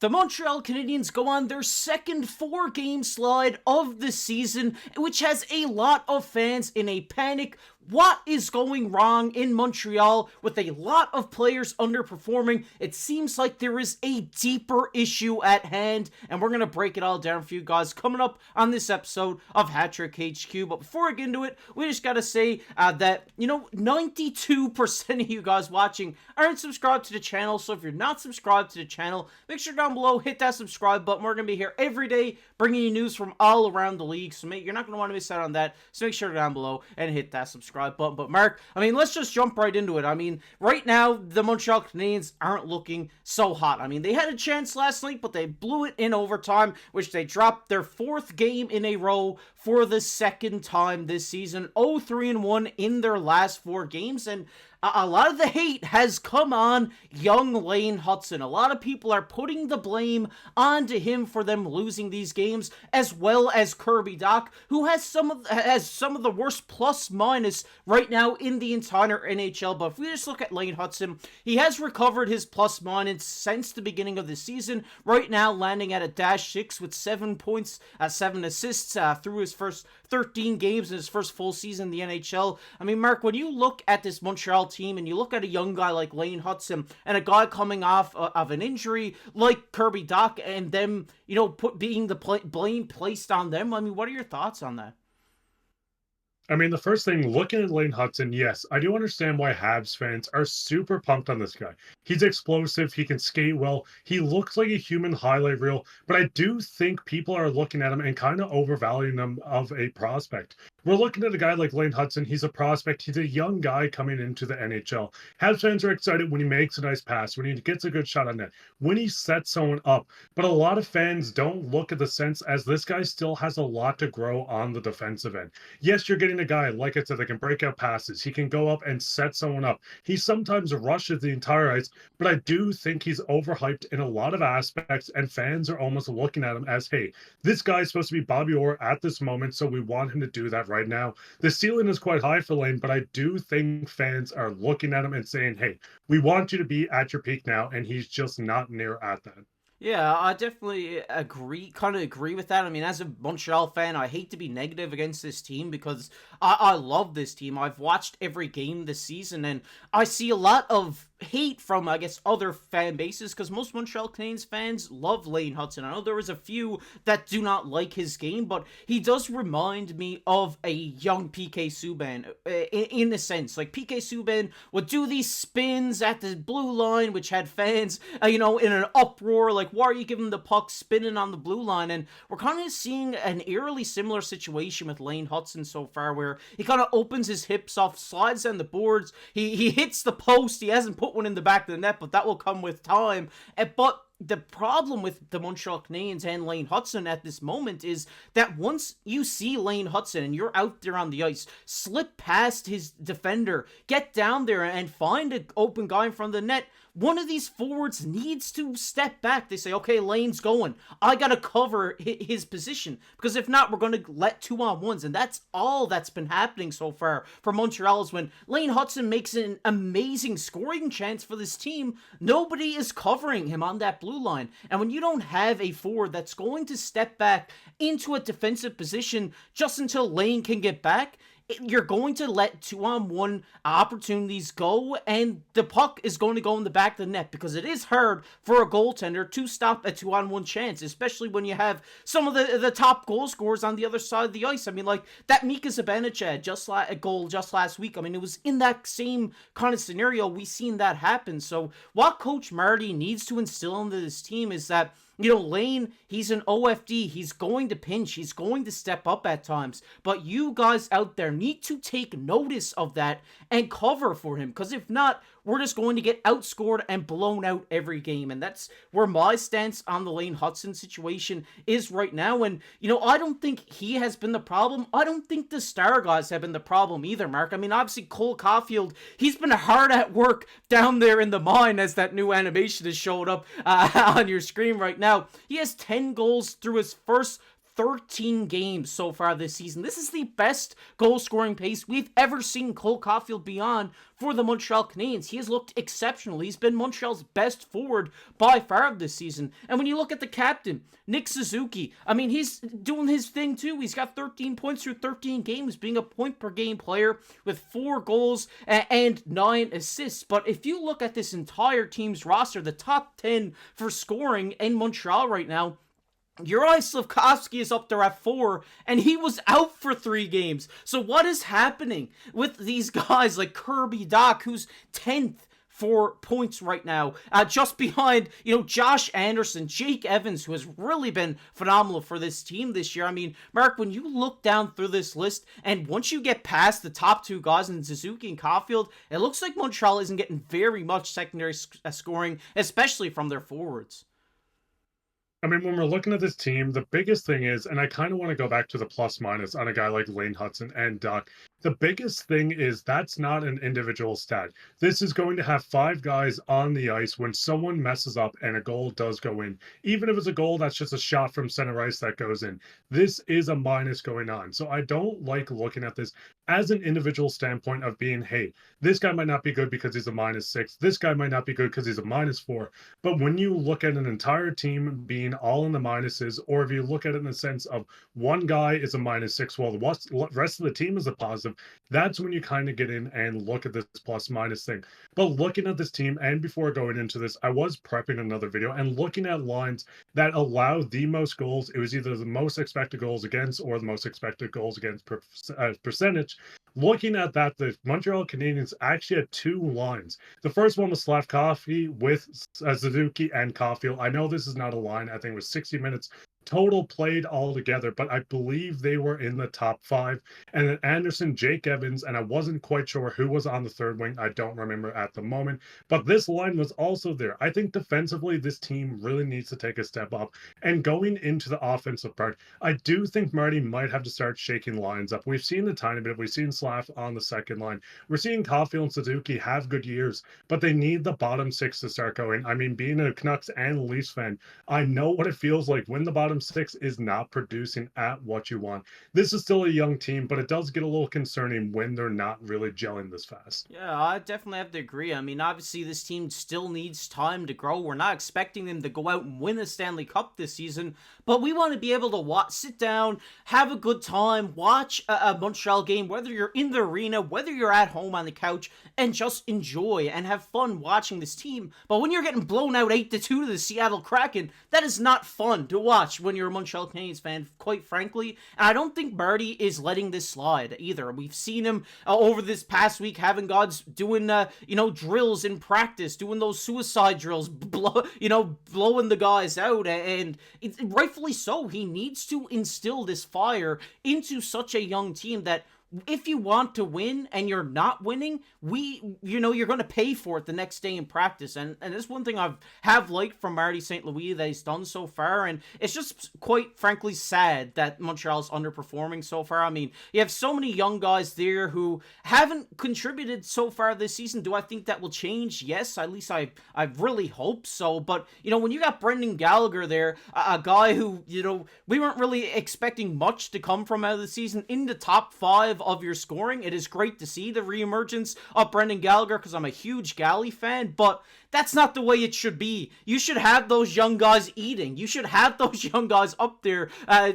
The Montreal Canadiens go on their second four-game slide of the season, which has a lot of fans in a panic. What is going wrong in Montreal with a lot of players underperforming? It seems like there is a deeper issue at hand, and we're going to break it all down for you guys coming up on this episode of Hattrick HQ. But before I get into it, we just got to say that, 92% of you guys watching aren't subscribed to the channel. So if you're not subscribed to the channel, make sure down below, hit that subscribe button. We're going to be here every day bringing you news from all around the league. So you're not going to want to miss out on that. So make sure down below and hit that subscribe button. But Mark, let's just jump right into it. Right now, the Montreal Canadiens aren't looking so hot. They had a chance last night, but they blew it in overtime, which they dropped their fourth game in a row for the second time this season. 0-3-1 in their last four games, and a lot of the hate has come on young Lane Hutson. A lot of people are putting the blame onto him for them losing these games, as well as Kirby Dach, who has some of the worst plus minus right now in the entire NHL. But if we just look at Lane Hutson, he has recovered his plus minus since the beginning of the season. Right now, landing at a -6 with 7 points, 7 assists through his first 13 games in his first full season in the NHL. Mark, when you look at this Montreal team and you look at a young guy like Lane Hutson and a guy coming off of an injury like Kirby Dach and them, being the blame placed on them, what are your thoughts on that? The first thing, looking at Lane Hutson, yes, I do understand why Habs fans are super pumped on this guy. He's explosive, he can skate well, he looks like a human highlight reel, but I do think people are looking at him and kind of overvaluing him of a prospect. We're looking at a guy like Lane Hutson, he's a prospect, he's a young guy coming into the NHL. Habs fans are excited when he makes a nice pass, when he gets a good shot on net, when he sets someone up, but a lot of fans don't look at the sense as this guy still has a lot to grow on the defensive end. Yes, you're getting a guy, like I said, that can break out passes. He can go up and set someone up. He sometimes rushes the entire ice, but I do think he's overhyped in a lot of aspects, and fans are almost looking at him as, hey, this guy's supposed to be Bobby Orr at this moment, so we want him to do that right now. The ceiling is quite high for Lane, but I do think fans are looking at him and saying, hey, we want you to be at your peak now, and he's just not near at that. Yeah, I definitely kind of agree with that. As a Montreal fan, I hate to be negative against this team because I love this team. I've watched every game this season, and I see a lot of hate from, I guess, other fan bases because most Montreal Canadiens fans love Lane Hutson. I know there was a few that do not like his game, but he does remind me of a young PK Subban in a sense. Like, PK Subban would do these spins at the blue line, which had fans, in an uproar, like, why are you giving the puck spinning on the blue line? And we're kind of seeing an eerily similar situation with Lane Hutson so far, where he kind of opens his hips off, slides down the boards, he hits the post, he hasn't put one in the back of the net, but that will come with time. But the problem with the Montreal Canadiens and Lane Hutson at this moment is that once you see Lane Hutson and you're out there on the ice, slip past his defender, get down there and find an open guy in front of the net, one of these forwards needs to step back. They say, okay, Lane's going. I got to cover his position, because if not, we're going to let 2-on-1s. And that's all that's been happening so far for Montreal, is when Lane Hutson makes an amazing scoring chance for this team, nobody is covering him on that blue line. And when you don't have a forward that's going to step back into a defensive position just until Lane can get back, you're going to let 2-on-1 opportunities go, and the puck is going to go in the back of the net, because it is hard for a goaltender to stop a 2-on-1 chance, especially when you have some of the top goal scorers on the other side of the ice. Like that Mika Zibanejad goal just last week. It was in that same kind of scenario. We seen that happen. So what Coach Marty needs to instill into this team is that, Lane, he's an OFD. He's going to pinch. He's going to step up at times. But you guys out there need to take notice of that and cover for him. Because if not, we're just going to get outscored and blown out every game. And that's where my stance on the Lane Hutson situation is right now. And, I don't think he has been the problem. I don't think the star guys have been the problem either, Mark. Obviously, Cole Caulfield, he's been hard at work down there in the mine, as that new animation has showed up on your screen right now. He has 10 goals through his first 13 games so far this season. This is the best goal scoring pace we've ever seen Cole Caulfield be on for the Montreal Canadiens. He has looked exceptional. He's been Montreal's best forward by far this season. And when you look at the captain, Nick Suzuki, I mean, he's doing his thing too. He's got 13 points through 13 games, being a point per game player with 4 goals and 9 assists. But if you look at this entire team's roster, the top 10 for scoring in Montreal right now, Uri Slafkovsky is up there at 4, and he was out for 3 games. So what is happening with these guys like Kirby Dach, who's 10th for points right now, just behind, Josh Anderson, Jake Evans, who has really been phenomenal for this team this year. I mean, Mark, when you look down through this list, and once you get past the top 2 guys in Suzuki and Caulfield, it looks like Montreal isn't getting very much secondary scoring, especially from their forwards. I mean, when we're looking at this team, the biggest thing is, and I kind of want to go back to the plus minus on a guy like Lane Hutson and Duck. The biggest thing is that's not an individual stat. This is going to have 5 guys on the ice when someone messes up and a goal does go in. Even if it's a goal that's just a shot from center ice that goes in, this is a minus going on. So I don't like looking at this as an individual standpoint of being, hey, this guy might not be good because he's a -6. This guy might not be good because he's a -4. But when you look at an entire team being all in the minuses, or if you look at it in the sense of one guy is a -6 while the rest of the team is a positive, that's when you kind of get in and look at this plus minus thing. But looking at this team, and before going into this, I was prepping another video and looking at lines that allow the most goals. It was either the most expected goals against or the most expected goals against percentage. Looking at that, the Montreal Canadiens actually had 2 lines. The first one was Slafkovsky with Suzuki and Caulfield. I know this is not a line. I think it was 60 minutes total played all together, but I believe they were in the top 5. And then Anderson, Jake Evans, and I wasn't quite sure who was on the third wing. I don't remember at the moment, but this line was also there. I think defensively, this team really needs to take a step up. And going into the offensive part, I do think Marty might have to start shaking lines up. We've seen a tiny bit. We've seen Slav on the second line. We're seeing Caulfield and Suzuki have good years, but they need the bottom 6 to start going. I mean, being a Canucks and Leafs fan, I know what it feels like when the bottom 6 is not producing at what you want. This is still a young team, but it does get a little concerning when they're not really gelling this fast. Yeah, I definitely have to agree. I mean, obviously, this team still needs time to grow. We're not expecting them to go out and win the Stanley Cup this season, but we want to be able to sit down, have a good time, watch a Montreal game, whether you're in the arena, whether you're at home on the couch, and just enjoy and have fun watching this team. But when you're getting blown out 8-2 to the Seattle Kraken, that is not fun to watch when you're a Montreal Canadiens fan, quite frankly. And I don't think Marty is letting this slide either. We've seen him over this past week having guys doing, drills in practice, doing those suicide drills, blowing the guys out. And rightfully so. He needs to instill this fire into such a young team that if you want to win and you're not winning, you're going to pay for it the next day in practice. And that's one thing have liked from Marty St. Louis that he's done so far. And it's just quite frankly sad that Montreal's underperforming so far. I mean, you have so many young guys there who haven't contributed so far this season. Do I think that will change? Yes, at least I really hope so. But, when you got Brendan Gallagher there, a guy who, we weren't really expecting much to come from out of the season, in the top 5 of your scoring. It is great to see the reemergence of Brendan Gallagher because I'm a huge Gally fan, but that's not the way it should be. You should have those young guys eating. You should have those young guys up there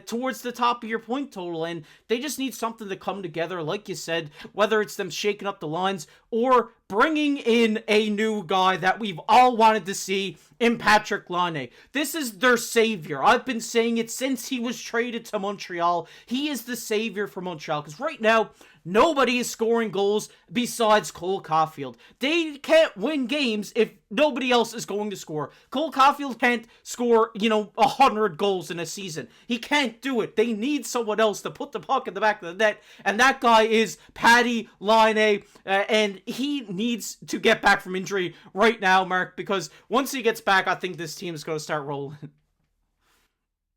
towards the top of your point total, and they just need something to come together, like you said, whether it's them shaking up the lines or bringing in a new guy that we've all wanted to see in Patrick Laine. This is their savior. I've been saying it since he was traded to Montreal. He is the savior for Montreal, because right now, nobody is scoring goals besides Cole Caulfield. They can't win games if nobody else is going to score. Cole Caulfield can't score, 100 goals in a season. He can't do it. They need someone else to put the puck in the back of the net, and that guy is Patty Laine, and he needs to get back from injury right now, Mark, because once he gets back, I think this team is going to start rolling.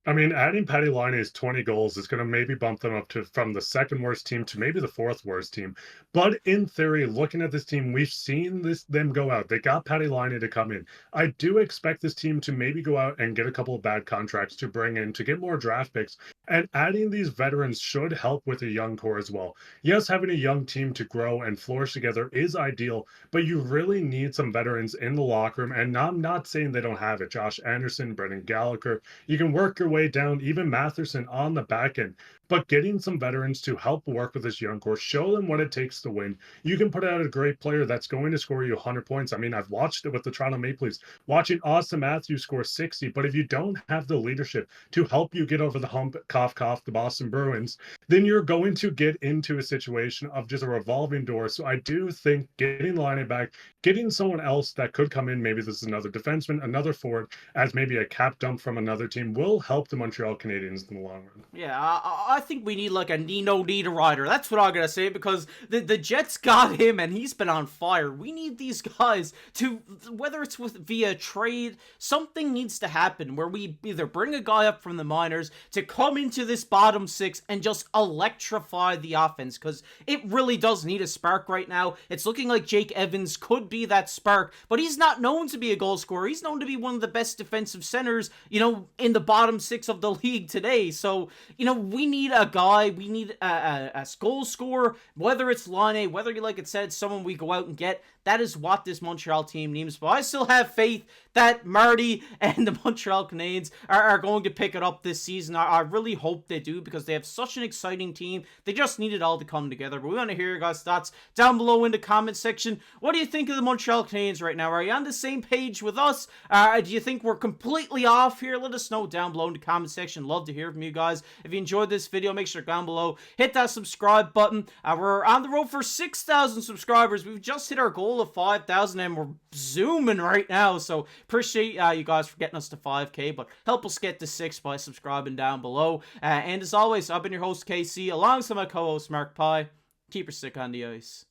I mean, adding Patty Laine's 20 goals is going to maybe bump them up from the second worst team to maybe the 4th worst team. But in theory, looking at this team, we've seen them go out. They got Patty Laine to come in. I do expect this team to maybe go out and get a couple of bad contracts to bring in to get more draft picks And adding these veterans should help with a young core as well. Yes, having a young team to grow and flourish together is ideal, but you really need some veterans in the locker room. And I'm not saying they don't have it. Josh Anderson, Brendan Gallagher, you can work your way down, even Matherson on the back end. But getting some veterans to help work with this young core, show them what it takes to win. You can put out a great player that's going to score you 100 points. I mean, I've watched it with the Toronto Maple Leafs, watching Austin Matthews score 60. But if you don't have the leadership to help you get over the hump, cough, cough, the Boston Bruins, then you're going to get into a situation of just a revolving door. So I do think getting the line back, getting someone else that could come in, maybe this is another defenseman, another forward, as maybe a cap dump from another team, will help the Montreal Canadiens in the long run. Yeah, I think we need like a Nino Niederreiter. That's what I'm gonna say, because the Jets got him and he's been on fire. We need these guys to, whether it's via trade, something needs to happen where we either bring a guy up from the minors to come into this bottom six and just electrify the offense, because it really does need a spark right now. It's looking like Jake Evans could be that spark, but he's not known to be a goal scorer. He's known to be one of the best defensive centers, in the bottom six of the league today. So, we need a guy, we need a goal scorer, whether it's Line, whether you like it said, someone we go out and get. That is what this Montreal team needs. But I still have faith that Marty and the Montreal Canadiens are going to pick it up this season. I really hope they do, because they have such an exciting team. They just need it all to come together. But we want to hear your guys' thoughts down below in the comment section. What do you think of the Montreal Canadiens right now? Are you on the same page with us? Do you think we're completely off here? Let us know down below in the comment section. Love to hear from you guys. If you enjoyed this video, make sure down below, hit that subscribe button. We're on the road for 6,000 subscribers. We've just hit our goal of 5,000 and we're zooming right now. So appreciate you guys for getting us to 5K, but help us get to 6 by subscribing down below. And as always, I've been your host KC, alongside my co-host Mark Pye. Keep your stick on the ice.